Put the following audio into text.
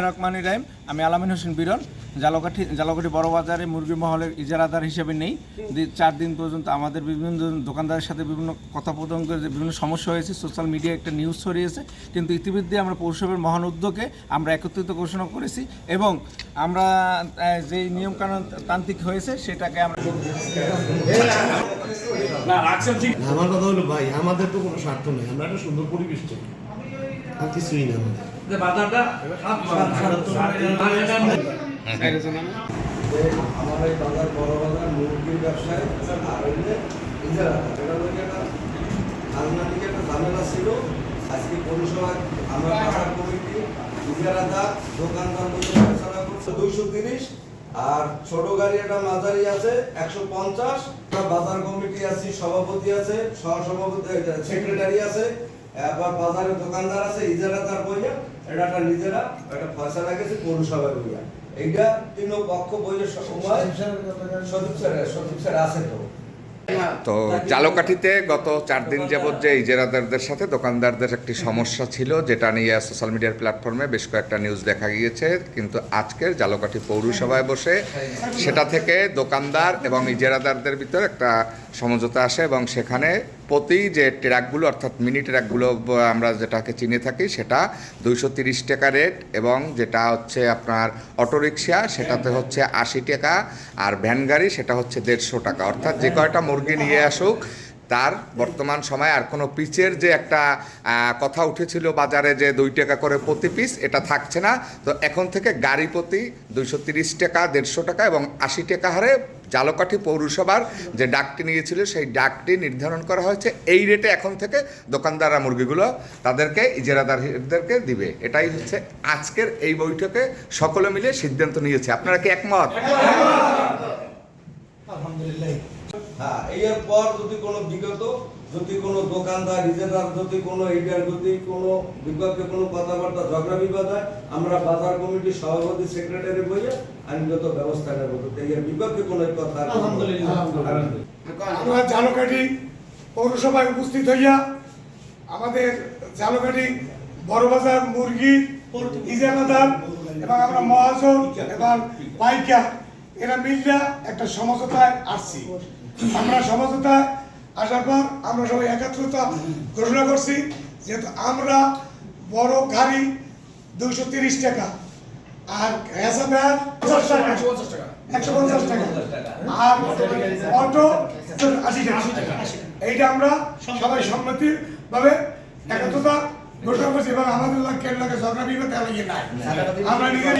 রহমান রাহিম। আমি আলামিন হোসেন বিরন জালকাঠি বড় বাজারে মুরগি মহলের ইজারাদার হিসেবে নেই। 4 দিন পর্যন্ত আমাদের বিভিন্ন দোকানদারের সাথে বিভিন্ন কথোপকথনের বিভিন্ন সমস্যা হয়েছে, সোশ্যাল মিডিয়ায় একটা নিউজ ছড়িয়েছে, কিন্তু ইতিমধ্যে আমরা পৌরসভার মহান উদ্যোগে আমরা একত্রিত ঘোষণা করেছি এবং আমরা যেই নিয়মকানুন তান্ত্রিক হয়েছে সেটাকে আমরা আমার কথা হলো ভাই, আমাদের তো কোনো স্বার্থ নেই, আমরা একটা সুন্দর পরিবেশ চাই, আর কিছুই না আমার এই বাজার বড় বাজার মুরগির ব্যবসায় আর আলমাটিকে একটা ঝামেলা ছিল। আজকে পৌরসভায় আমরা বাজার কমিটি ইজারাদার দোকানদার ফেসলা করছে 230, আর ছোট গাড়ি একটা মাঝারি আছে 150। বাজার কমিটি আছে, সভাপতি আছে, সহসভাপতি, সেক্রেটারি আছে, এবার বাজারের দোকানদার আছে, ইজারাদার বইয়া এটা নিজেরা একটা ফয়সালা গেছে পৌরসভায় বইয়া। এইটা তিন পক্ষ বইয়ের সময় সচিব স্যার আছে। তো জালকাঠিতে গত 4 দিন যাবৎ যে ইজারাদারদের সাথে দোকানদারদের একটি সমস্যা ছিল, যেটা নিয়ে সোশ্যাল মিডিয়ার প্ল্যাটফর্মে বেশ কয়েকটা নিউজ দেখা গিয়েছে, কিন্তু আজকের জালকাঠি পৌরসভায় বসে সেটা থেকে দোকানদার এবং ইজারাদারদের ভিতরে একটা সমঝোতা আসে এবং সেখানে প্রতি যে ট্রাকগুলো অর্থাৎ মিনি ট্রাকগুলো আমরা যেটাকে চিনে থাকি সেটা 230 টাকা রেট, এবং যেটা হচ্ছে আপনার অটোরিকশা সেটাতে হচ্ছে 80 টাকা, আর ভ্যান গাড়ি সেটা হচ্ছে 150 টাকা। অর্থাৎ যে কয়টা মুরগি নিয়ে আসুক তার বর্তমান সময়ে আর কোনো পিচের যে একটা কথা উঠেছিল বাজারে যে 2 টাকা করে প্রতি পিস, এটা থাকছে না। তো এখন থেকে গাড়ি প্রতি 230 টাকা, 150 টাকা এবং 80 টাকা হারে জালকাঠি পৌরসভার যে ডাকটি নিয়েছিল সেই ডাকটি নির্ধারণ করা হয়েছে। এই রেটে এখন থেকে দোকানদাররা মুরগিগুলো তাদেরকে ইজারাদারদেরকে দিবে। এটাই হচ্ছে আজকের এই বৈঠকে সকলে মিলে সিদ্ধান্ত নিয়েছে। আপনারা কি একমত? আলহামদুলিল্লাহ। হ্যাঁ, এর পর যদি কোনো দোকানদার ইজারাদার যদি কোনো এরিয়ার যদি কোনো বিভাগে কোনো কথাবার্তা ঝগড়া বিবাদ হয়, আমরা বাজার কমিটির সভাপতি সেক্রেটারি বইয়ে আইনগত ব্যবস্থা নেব। এর বিভাগে কোনো কথা আমরা জালকাঠি পৌরসভায় উপস্থিত হইয়া আমাদের জালকাঠি বড় বাজার মুরগি ইজারাদার এবং আমরা মহাজন এবং পাইকার এরা মিলিয়া একটা সমঝোতায় আসছি। আমরা সমঝোতায় আসার পর আমরা সবাই একাত্রতা ঘোষণা করছি, যেহেতু আমরা বড় গাড়ি 230 টাকা আর ভ্যান 150 টাকা আর অটো 80 টাকা, এইটা আমরা সবাই সম্মতিভাবে একাত্রতা ঘোষণা করছি এবং আমাদের কেন লাগে ঝগড়া বিবাদ নাই। আমরা নিজে